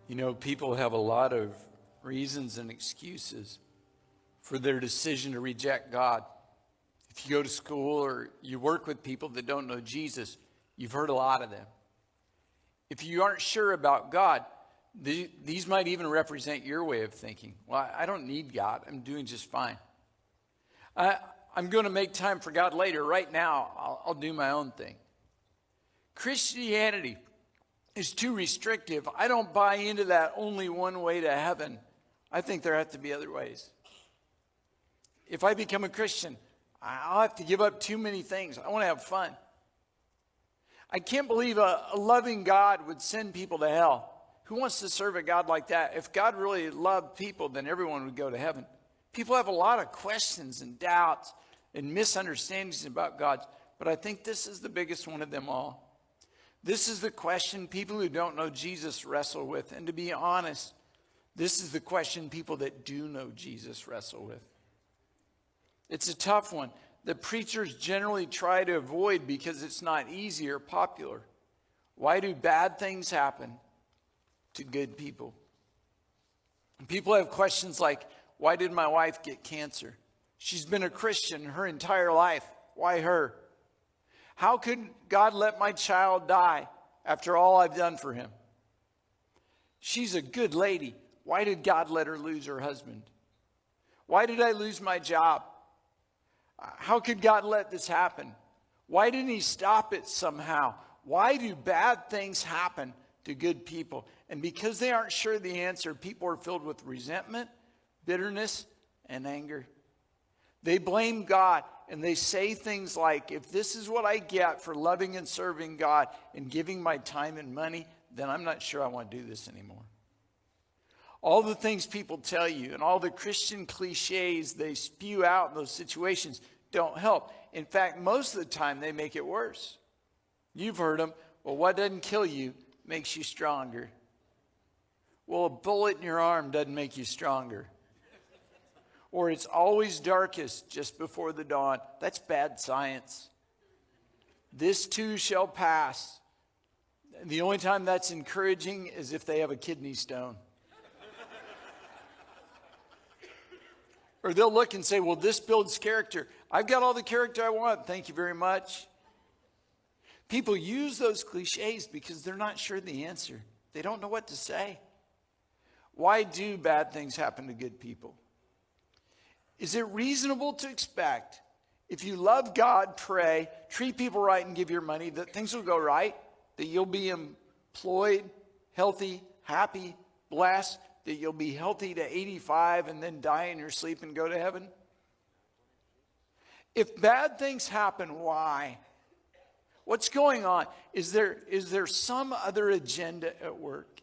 You know, people have a lot of reasons and excuses for their decision to reject God. If you go to school or you work with people that don't know Jesus, you've heard a lot of them. If you aren't sure about God, these might even represent your way of thinking. Well, I don't need God. I'm doing just fine. I'm going to make time for God later. Right now, I'll do my own thing. Christianity is too restrictive. I don't buy into that only one way to heaven. I think there have to be other ways. If I become a Christian, I'll have to give up too many things. I want to have fun. I can't believe a loving God would send people to hell. Who wants to serve a God like that? If God really loved people, then everyone would go to heaven. People have a lot of questions and doubts and misunderstandings about God, but I think this is the biggest one of them all. This is the question people who don't know Jesus wrestle with. And to be honest, this is the question people that do know Jesus wrestle with. It's a tough one that preachers generally try to avoid because it's not easy or popular. Why do bad things happen to good people? And people have questions like, why did my wife get cancer? She's been a Christian her entire life. Why her? How could God let my child die after all I've done for him? She's a good lady. Why did God let her lose her husband? Why did I lose my job? How could God let this happen? Why didn't he stop it somehow? Why do bad things happen to good people? And because they aren't sure the answer, people are filled with resentment, bitterness, and anger. They blame God and they say things like, if this is what I get for loving and serving God and giving my time and money, then I'm not sure I want to do this anymore. All the things people tell you and all the Christian cliches they spew out in those situations don't help. In fact, most of the time they make it worse. You've heard them. Well, what doesn't kill you makes you stronger. Well, a bullet in your arm doesn't make you stronger. Or it's always darkest just before the dawn. That's bad science. This too shall pass. The only time that's encouraging is if they have a kidney stone. Or they'll look and say, well, this builds character. I've got all the character I want. Thank you very much. People use those cliches because they're not sure the answer. They don't know what to say. Why do bad things happen to good people? Is it reasonable to expect if you love God, pray, treat people right, and give your money, that things will go right? That you'll be employed, healthy, happy, blessed, that you'll be healthy to 85 and then die in your sleep and go to heaven? If bad things happen, why? What's going on? Is there some other agenda at work?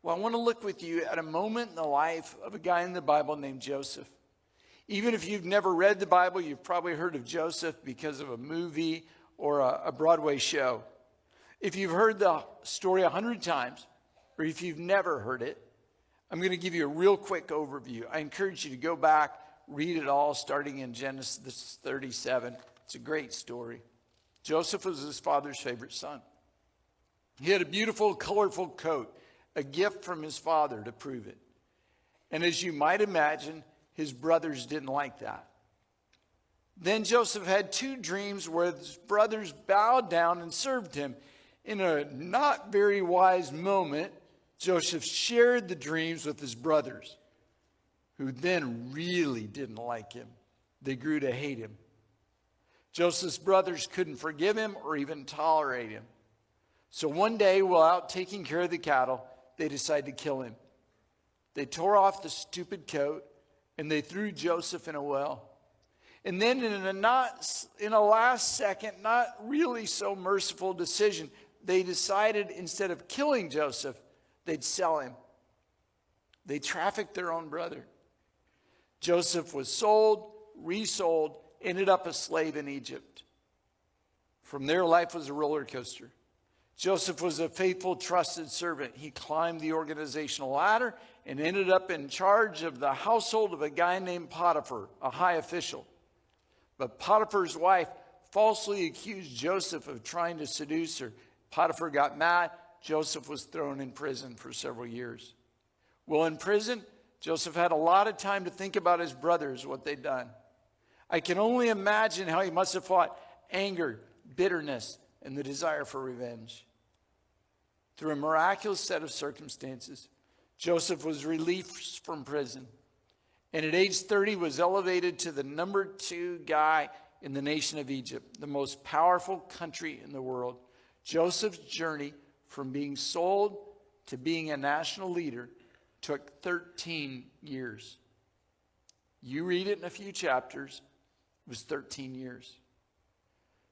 Well, I want to look with you at a moment in the life of a guy in the Bible named Joseph. Even if you've never read the Bible, you've probably heard of Joseph because of a movie or a Broadway show. If you've heard the story 100 times, or if you've never heard it, I'm going to give you a real quick overview. I encourage you to go back, read it all, starting in Genesis 37. It's a great story. Joseph was his father's favorite son. He had a beautiful, colorful coat, a gift from his father to prove it. And as you might imagine, his brothers didn't like that. Then Joseph had two dreams where his brothers bowed down and served him. In a not very wise moment, Joseph shared the dreams with his brothers, who then really didn't like him. They grew to hate him. Joseph's brothers couldn't forgive him or even tolerate him. So one day, while out taking care of the cattle, they decided to kill him. They tore off the stupid coat and they threw Joseph in a well. And then in a last second, not really so merciful decision, they decided instead of killing Joseph, they'd sell him. They trafficked their own brother. Joseph was sold, resold, ended up a slave in Egypt. From there, life was a roller coaster. Joseph was a faithful, trusted servant. He climbed the organizational ladder and ended up in charge of the household of a guy named Potiphar, a high official. But Potiphar's wife falsely accused Joseph of trying to seduce her. Potiphar got mad, Joseph was thrown in prison for several years. Well, in prison, Joseph had a lot of time to think about his brothers, what they'd done. I can only imagine how he must have fought anger, bitterness, and the desire for revenge. Through a miraculous set of circumstances, Joseph was released from prison, and at age 30 was elevated to the number 2 guy in the nation of Egypt, the most powerful country in the world. Joseph's journey from being sold to being a national leader took 13 years. You read it in a few chapters, it was 13 years.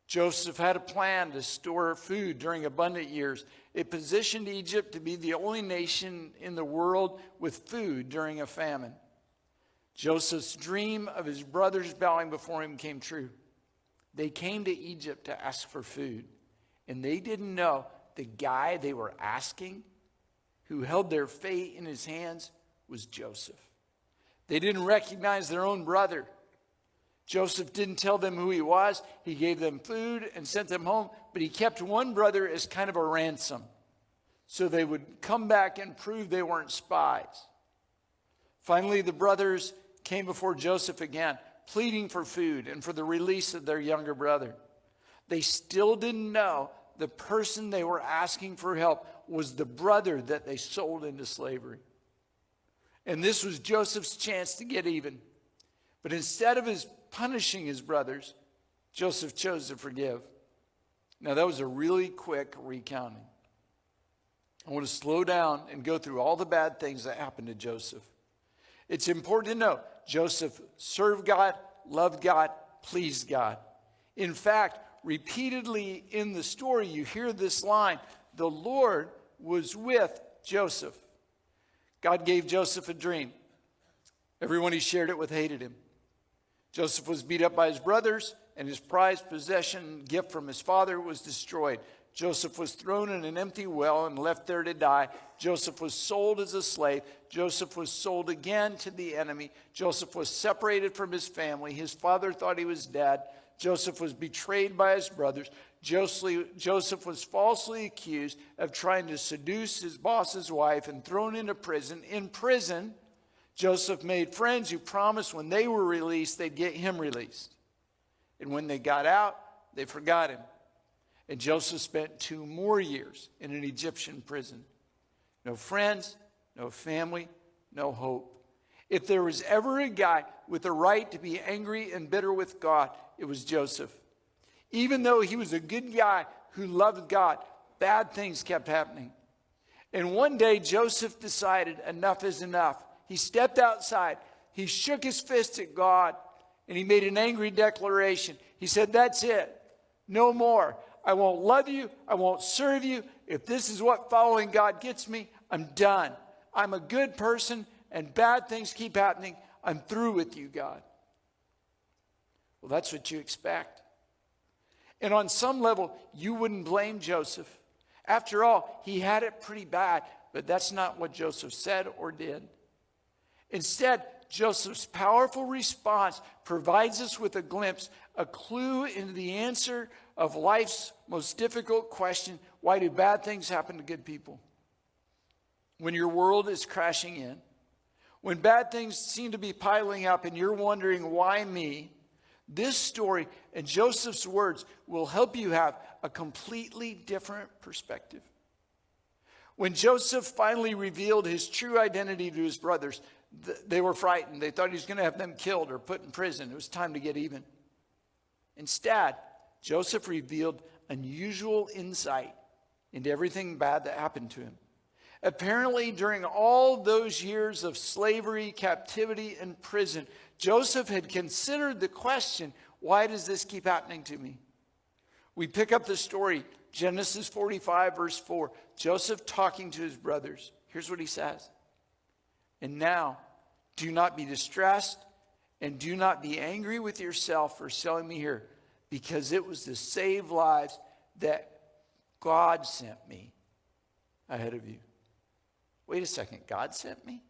Joseph had a plan to store food during abundant years. It positioned Egypt to be the only nation in the world with food during a famine. Joseph's dream of his brothers bowing before him came true. They came to Egypt to ask for food, and they didn't know the guy they were asking, who held their fate in his hands, was Joseph. They didn't recognize their own brother. Joseph didn't tell them who he was. He gave them food and sent them home, but he kept one brother as kind of a ransom so they would come back and prove they weren't spies. Finally, the brothers came before Joseph again, pleading for food and for the release of their younger brother. They still didn't know the person they were asking for help was the brother that they sold into slavery. And this was Joseph's chance to get even. But instead of punishing his brothers, Joseph chose to forgive. Now, that was a really quick recounting. I want to slow down and go through all the bad things that happened to Joseph. It's important to know Joseph served God, loved God, pleased God. In fact, repeatedly in the story, you hear this line, the Lord was with Joseph. God gave Joseph a dream. Everyone he shared it with hated him. Joseph was beat up by his brothers, and his prized possession, gift from his father, was destroyed. Joseph was thrown in an empty well and left there to die. Joseph was sold as a slave. Joseph was sold again to the enemy. Joseph was separated from his family. His father thought he was dead. Joseph was betrayed by his brothers. Joseph was falsely accused of trying to seduce his boss's wife and thrown into prison. In prison, Joseph made friends who promised when they were released, they'd get him released. And when they got out, they forgot him. And Joseph spent 2 more years in an Egyptian prison. No friends, no family, no hope. If there was ever a guy with the right to be angry and bitter with God, it was Joseph. Even though he was a good guy who loved God, bad things kept happening. And one day, Joseph decided enough is enough. He stepped outside. He shook his fist at God, and he made an angry declaration. He said, that's it. No more. I won't love you. I won't serve you. If this is what following God gets me, I'm done. I'm a good person, and bad things keep happening. I'm through with you, God. Well, that's what you expect. And on some level, you wouldn't blame Joseph. After all, he had it pretty bad, but that's not what Joseph said or did. Instead, Joseph's powerful response provides us with a glimpse, a clue into the answer of life's most difficult question: why do bad things happen to good people? When your world is crashing in, when bad things seem to be piling up and you're wondering, why me? This story and Joseph's words will help you have a completely different perspective. When Joseph finally revealed his true identity to his brothers, they were frightened. They thought he was going to have them killed or put in prison. It was time to get even. Instead, Joseph revealed unusual insight into everything bad that happened to him. Apparently, during all those years of slavery, captivity, and prison, Joseph had considered the question, why does this keep happening to me? We pick up the story, Genesis 45, verse 4. Joseph talking to his brothers. Here's what he says. And now, do not be distressed and do not be angry with yourself for selling me here, because it was to save lives that God sent me ahead of you. Wait a second, God sent me?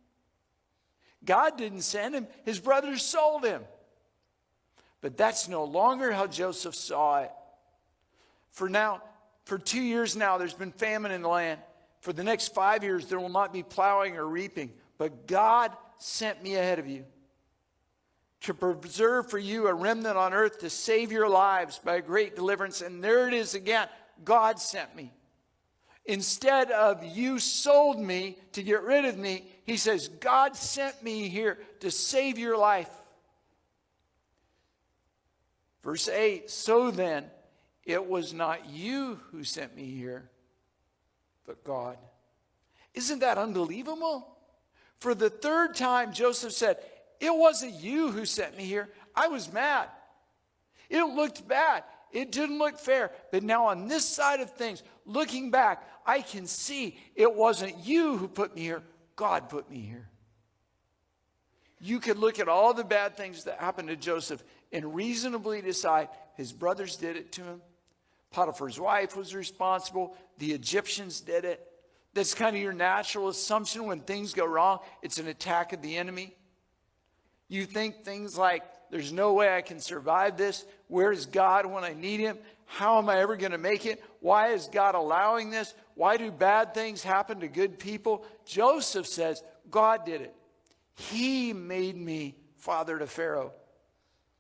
God didn't send him. His brothers sold him. But that's no longer how Joseph saw it. For 2 years now, there's been famine in the land. For the next 5 years, there will not be plowing or reaping, but God sent me ahead of you to preserve for you a remnant on earth, to save your lives by a great deliverance. And there it is again. God sent me. Instead of you sold me to get rid of me, he says, God sent me here to save your life. Verse 8, so then, it was not you who sent me here, but God. Isn't that unbelievable? For the third time, Joseph said, it wasn't you who sent me here. I was mad. It looked bad. It didn't look fair. But now on this side of things, looking back, I can see it wasn't you who put me here. God put me here. You could look at all the bad things that happened to Joseph and reasonably decide his brothers did it to him. Potiphar's wife was responsible. The Egyptians did it. That's kind of your natural assumption when things go wrong. It's an attack of the enemy. You think things like, there's no way I can survive this. Where is God when I need him? How am I ever going to make it? Why is God allowing this? Why do bad things happen to good people? Joseph says, God did it. He made me father to Pharaoh,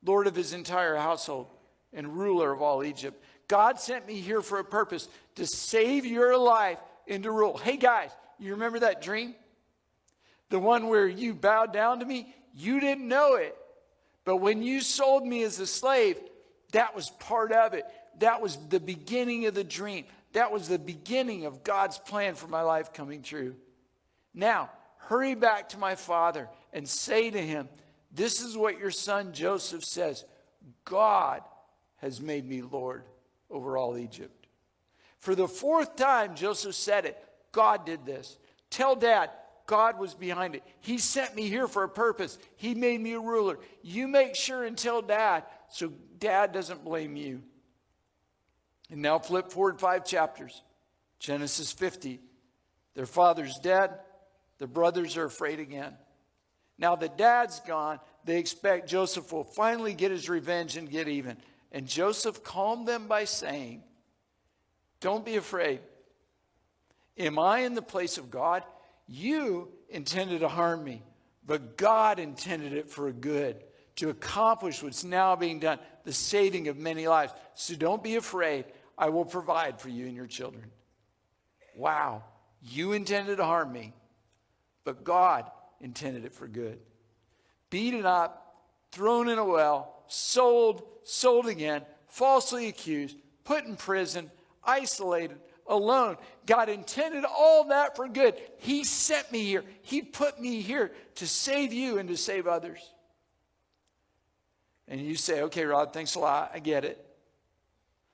Lord of his entire household, and ruler of all Egypt. God sent me here for a purpose, to save your life and to rule. Hey guys, you remember that dream? The one where you bowed down to me? You didn't know it. But when you sold me as a slave, that was part of it. That was the beginning of the dream. That was the beginning of God's plan for my life coming true. Now, hurry back to my father and say to him, this is what your son Joseph says. God has made me Lord over all Egypt. For the fourth time, Joseph said it. God did this. Tell Dad, God was behind it. He sent me here for a purpose. He made me a ruler. You make sure and tell Dad so Dad doesn't blame you. And now flip forward 5 chapters. Genesis 50. Their father's dead. The brothers are afraid again. Now that Dad's gone, they expect Joseph will finally get his revenge and get even. And Joseph calmed them by saying, don't be afraid. Am I in the place of God? You intended to harm me, but God intended it for a good, to accomplish what's now being done, the saving of many lives. So don't be afraid. I will provide for you and your children. Wow. You intended to harm me, but God intended it for good. Beaten up, thrown in a well, sold again, falsely accused, put in prison, isolated, alone. God intended all that for good. He sent me here. He put me here to save you and to save others. And you say, okay, Rod, thanks a lot. I get it.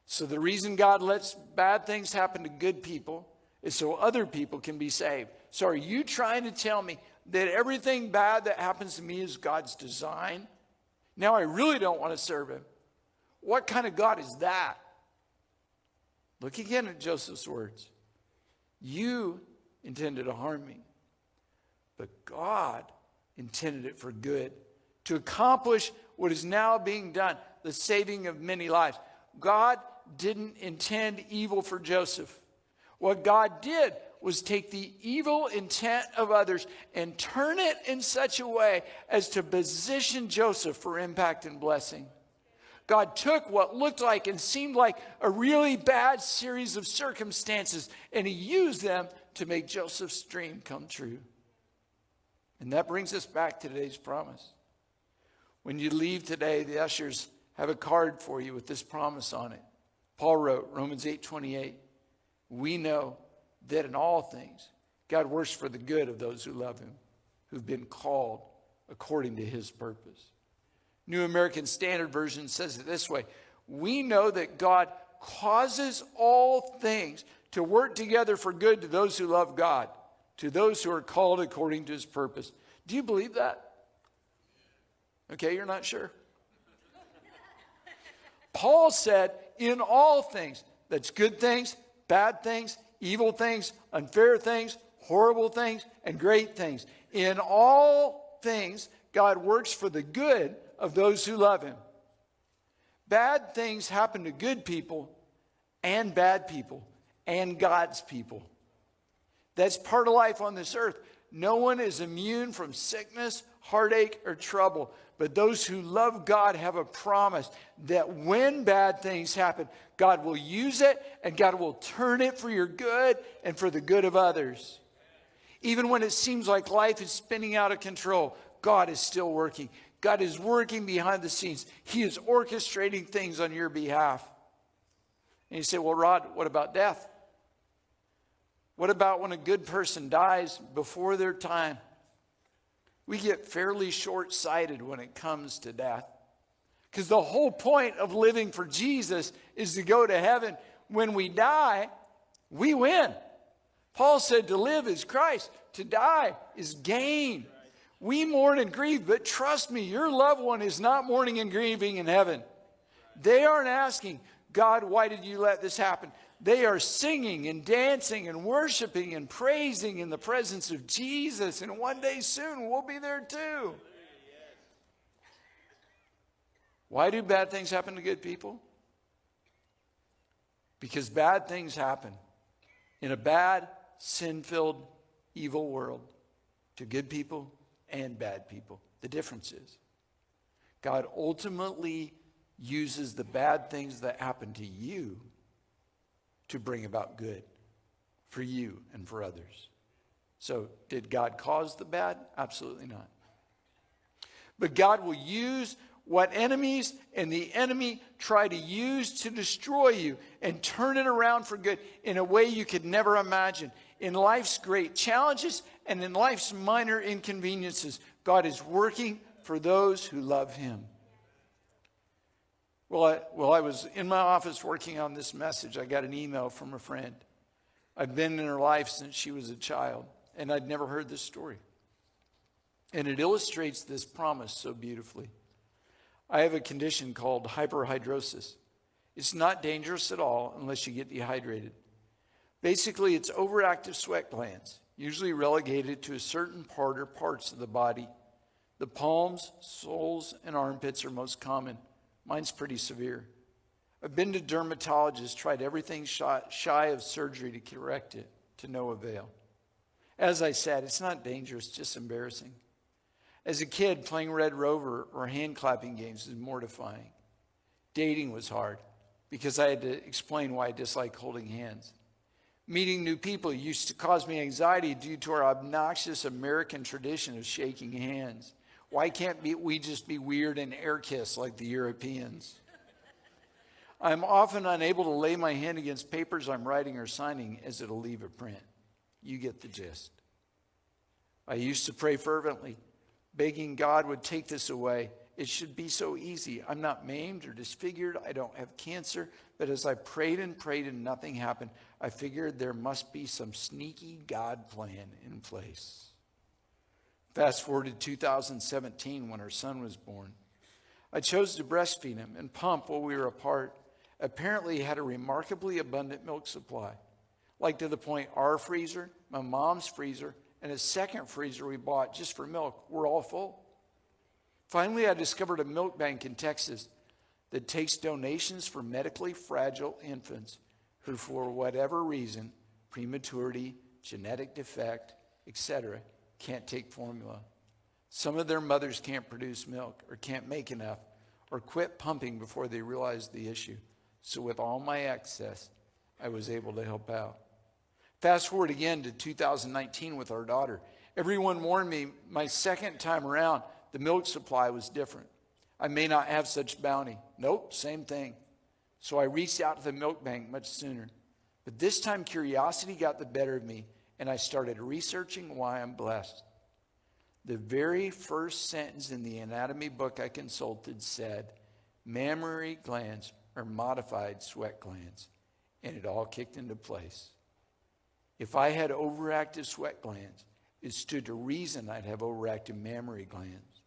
So the reason God lets bad things happen to good people is so other people can be saved. So are you trying to tell me that everything bad that happens to me is God's design? Now I really don't want to serve him. What kind of God is that? Look again at Joseph's words. You intended to harm me, but God intended it for good, to accomplish what is now being done, the saving of many lives. God didn't intend evil for Joseph. What God did was take the evil intent of others and turn it in such a way as to position Joseph for impact and blessing. God took what looked like and seemed like a really bad series of circumstances, and he used them to make Joseph's dream come true. And that brings us back to today's promise. When you leave today, the ushers have a card for you with this promise on it. Paul wrote, Romans 8:28, we know that in all things, God works for the good of those who love him, who've been called according to his purpose. New American Standard Version says it this way. We know that God causes all things to work together for good to those who love God, to those who are called according to his purpose. Do you believe that? Okay, you're not sure. Paul said, in all things, that's good things, bad things, evil things, unfair things, horrible things, and great things. In all things, God works for the good of those who love him. Bad things happen to good people and bad people and God's people. That's part of life on this earth. No one is immune from sickness, heartache, or trouble. But those who love God have a promise that when bad things happen, God will use it and God will turn it for your good and for the good of others. Even when it seems like life is spinning out of control, God is still working. God is working behind the scenes. He is orchestrating things on your behalf. And you say, well, Rod, what about death? What about when a good person dies before their time? We get fairly short-sighted when it comes to death. Because the whole point of living for Jesus is to go to heaven. When we die, we win. Paul said to live is Christ, to die is gain. We mourn and grieve, but trust me, your loved one is not mourning and grieving in heaven. They aren't asking, God, why did you let this happen? They are singing and dancing and worshiping and praising in the presence of Jesus. And one day soon, we'll be there too. Why do bad things happen to good people? Because bad things happen in a bad, sin-filled, evil world to good people and bad people. The difference is God ultimately uses the bad things that happen to you to bring about good for you and for others. So, did God cause the bad? Absolutely not. But God will use what enemies and the enemy try to use to destroy you and turn it around for good in a way you could never imagine. In life's great challenges and in life's minor inconveniences, God is working for those who love him. Well, I was in my office working on this message. I got an email from a friend. I'd been in her life since she was a child, and I'd never heard this story. And it illustrates this promise so beautifully. I have a condition called hyperhidrosis. It's not dangerous at all unless you get dehydrated. Basically, it's overactive sweat glands, usually relegated to a certain part or parts of the body. The palms, soles, and armpits are most common. Mine's pretty severe. I've been to dermatologists, tried everything shy of surgery to correct it, to no avail. As I said, it's not dangerous, just embarrassing. As a kid, playing Red Rover or hand clapping games is mortifying. Dating was hard because I had to explain why I dislike holding hands. Meeting new people used to cause me anxiety due to our obnoxious American tradition of shaking hands. Why can't we just be weird and air kiss like the Europeans? I'm often unable to lay my hand against papers I'm writing or signing as it'll leave a print. You get the gist. I used to pray fervently, begging God would take this away. It should be so easy. I'm not maimed or disfigured. I don't have cancer. But as I prayed and nothing happened, I figured there must be some sneaky God plan in place. Fast forward to 2017 when our son was born. I chose to breastfeed him and pump while we were apart. Apparently he had a remarkably abundant milk supply. Like to the point our freezer, my mom's freezer, and a second freezer we bought just for milk were all full. Finally, I discovered a milk bank in Texas that takes donations for medically fragile infants who, for whatever reason, prematurity, genetic defect, etc., can't take formula. Some of their mothers can't produce milk or can't make enough or quit pumping before they realize the issue. So with all my excess, I was able to help out. Fast forward again to 2019 with our daughter. Everyone warned me my second time around, the milk supply was different. I may not have such bounty. Nope, same thing. So I reached out to the milk bank much sooner. But this time curiosity got the better of me, and I started researching why I'm blessed. The very first sentence in the anatomy book I consulted said, mammary glands are modified sweat glands, and it all kicked into place. If I had overactive sweat glands, it stood to reason I'd have overactive mammary glands.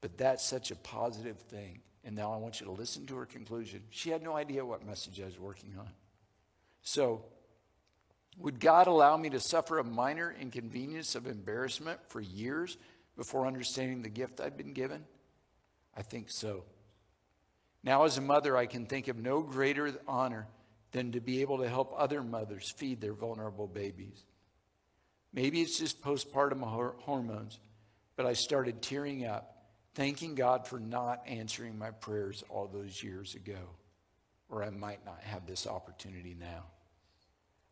But that's such a positive thing. And now I want you to listen to her conclusion. She had no idea what message I was working on. So, would God allow me to suffer a minor inconvenience of embarrassment for years before understanding the gift I'd been given? I think so. Now as a mother, I can think of no greater honor than to be able to help other mothers feed their vulnerable babies. Maybe it's just postpartum hormones, but I started tearing up, thanking God for not answering my prayers all those years ago, or I might not have this opportunity now.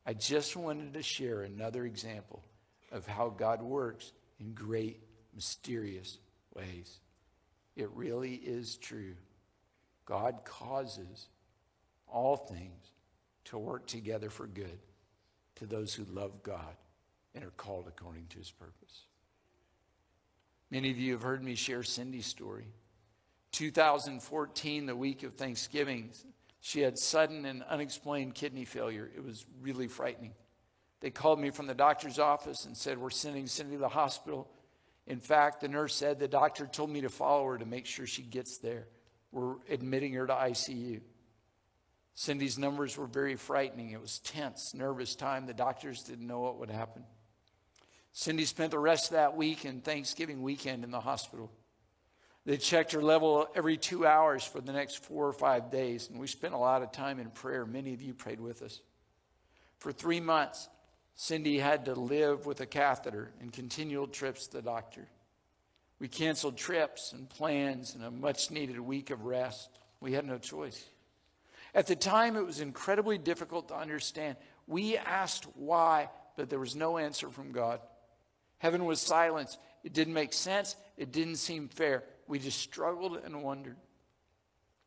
I just wanted to share another example of how God works in great, mysterious ways. It really is true. God causes all things to work together for good to those who love God and are called according to his purpose. Many of you have heard me share Cindy's story. 2014, the week of Thanksgiving, she had sudden and unexplained kidney failure. It was really frightening. They called me from the doctor's office and said, we're sending Cindy to the hospital. In fact, the nurse said the doctor told me to follow her to make sure she gets there. We're admitting her to ICU. Cindy's numbers were very frightening. It was tense, nervous time. The doctors didn't know what would happen. Cindy spent the rest of that week and Thanksgiving weekend in the hospital. They checked her level every 2 hours for the next 4 or 5 days, and we spent a lot of time in prayer. Many of you prayed with us. For 3 months, Cindy had to live with a catheter and continual trips to the doctor. We canceled trips and plans and a much-needed week of rest. We had no choice. At the time, it was incredibly difficult to understand. We asked why, but there was no answer from God. Heaven was silent. It didn't make sense. It didn't seem fair. We just struggled and wondered.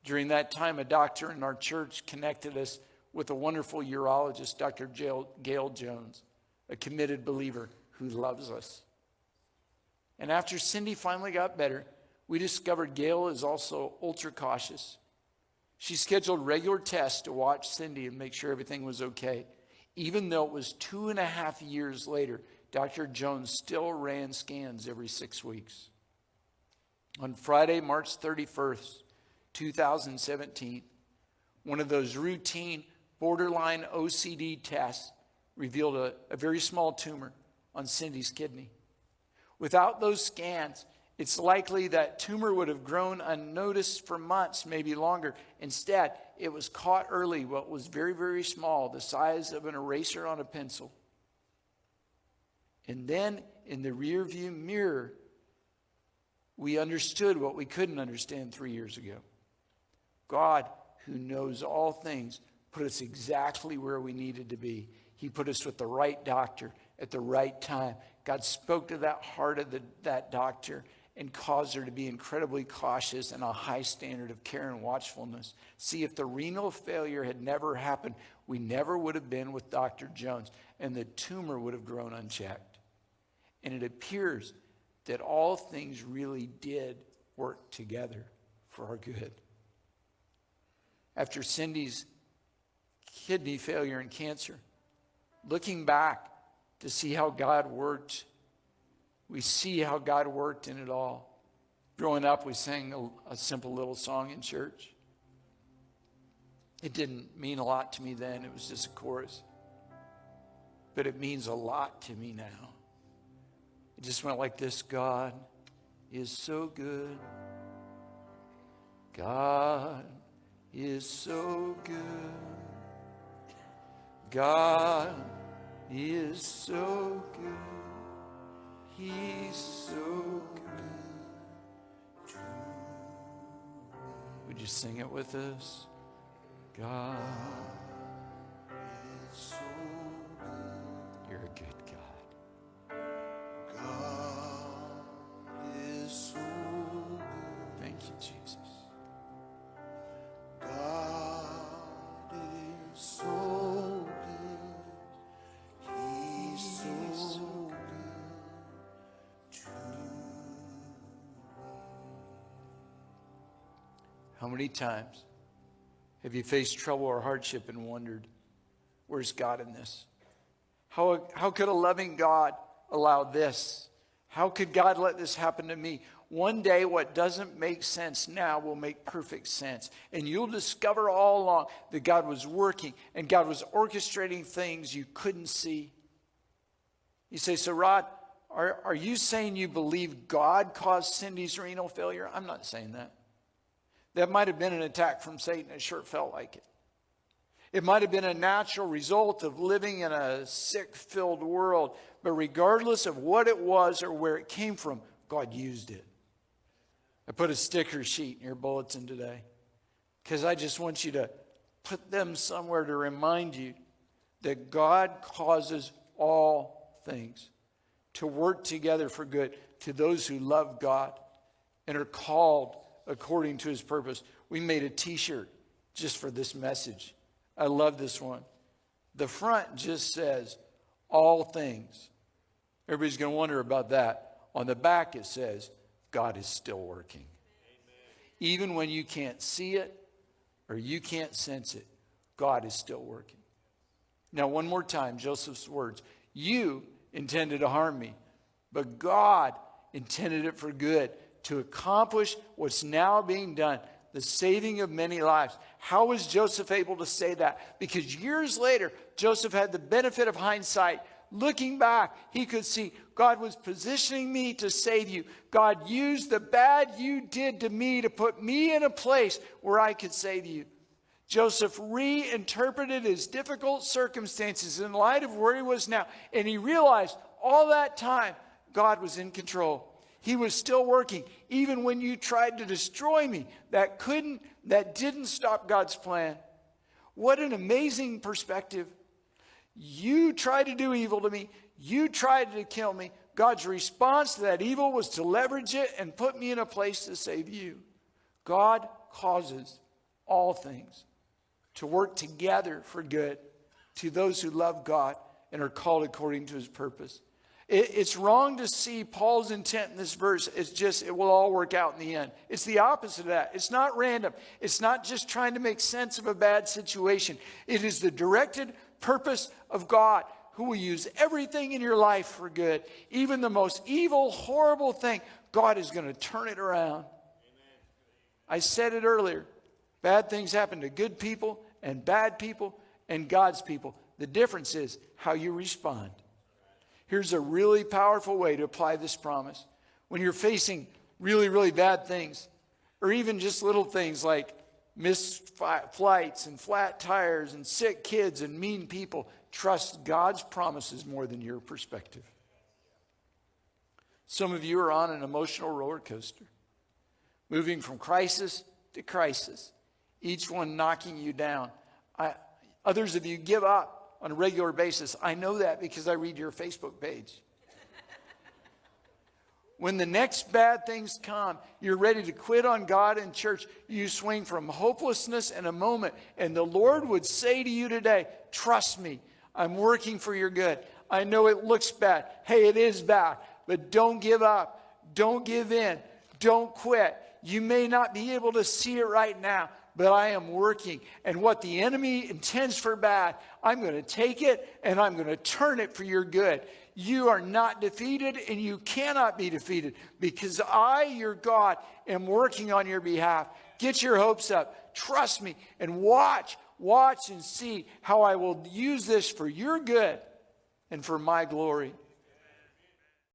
During that time, a doctor in our church connected us with a wonderful urologist, Dr. Gail Jones, a committed believer who loves us. And after Cindy finally got better, we discovered Gail is also ultra cautious. She scheduled regular tests to watch Cindy and make sure everything was okay. Even though it was 2.5 years later, Dr. Jones still ran scans every 6 weeks. On Friday, March 31st, 2017, one of those routine borderline OCD tests revealed a very small tumor on Cindy's kidney. Without those scans, it's likely that tumor would have grown unnoticed for months, maybe longer. Instead, it was caught early, what was very, very small, the size of an eraser on a pencil. And then in the rearview mirror, we understood what we couldn't understand 3 years ago. God, who knows all things, put us exactly where we needed to be. He put us with the right doctor at the right time. God spoke to that heart of that doctor and caused her to be incredibly cautious and a high standard of care and watchfulness. See, if the renal failure had never happened, we never would have been with Dr. Jones, and the tumor would have grown unchecked. And it appears that all things really did work together for our good. After Cindy's kidney failure and cancer, looking back to see how God worked, we see how God worked in it all. Growing up, we sang a simple little song in church. It didn't mean a lot to me then. It was just a chorus. But it means a lot to me now. It just went like this. God is so good. God is so good. God is so good. He's so good to me. Would you sing it with us? God is so good. You're a good God. God is so good. Thank you, Jesus. God is so good. He's so good to me. How many times have you faced trouble or hardship and wondered, where's God in this? How could a loving God allow this? How could God let this happen to me? One day, what doesn't make sense now will make perfect sense. And you'll discover all along that God was working and God was orchestrating things you couldn't see. You say, so Rod, are you saying you believe God caused Cindy's renal failure? I'm not saying that. That might have been an attack from Satan. It sure felt like it. It might have been a natural result of living in a sick-filled world. But regardless of what it was or where it came from, God used it. I put a sticker sheet in your bulletin today because I just want you to put them somewhere to remind you that God causes all things to work together for good to those who love God and are called according to his purpose. We made a t-shirt just for this message. I love this one. The front just says, all things. Everybody's going to wonder about that. On the back it says, God is still working. Amen. Even when you can't see it or you can't sense it, God is still working. Now, one more time, Joseph's words. You intended to harm me, but God intended it for good, to accomplish what's now being done, the saving of many lives. How was Joseph able to say that? Because years later, Joseph had the benefit of hindsight. Looking back, he could see God was positioning me to save you. God used the bad you did to me to put me in a place where I could save you. Joseph reinterpreted his difficult circumstances in light of where he was now. And he realized all that time, God was in control. He was still working. Even when you tried to destroy me, that didn't stop God's plan. What an amazing perspective. You tried to do evil to me. You tried to kill me. God's response to that evil was to leverage it and put me in a place to save you. God causes all things to work together for good to those who love God and are called according to his purpose. It's wrong to see Paul's intent in this verse as just it will all work out in the end. It's the opposite of that. It's not random. It's not just trying to make sense of a bad situation. It is the directed purpose of God, who will use everything in your life for good. Even the most evil, horrible thing, God is going to turn it around. Amen. I said it earlier. Bad things happen to good people and bad people and God's people. The difference is how you respond. Here's a really powerful way to apply this promise. When you're facing really, really bad things, or even just little things like missed flights and flat tires and sick kids and mean people, trust God's promises more than your perspective. Some of you are on an emotional roller coaster, moving from crisis to crisis, each one knocking you down. Others of you give up on a regular basis. I know that because I read your Facebook page. When the next bad things come, you're ready to quit on God and church. You swing from hopelessness in a moment. And the Lord would say to you today, trust me, I'm working for your good. I know it looks bad. Hey, it is bad. But don't give up. Don't give in. Don't quit. You may not be able to see it right now, but I am working. And what the enemy intends for bad, I'm going to take it and I'm going to turn it for your good. You are not defeated and you cannot be defeated because I, your God, am working on your behalf. Get your hopes up. Trust me and watch and see how I will use this for your good and for my glory.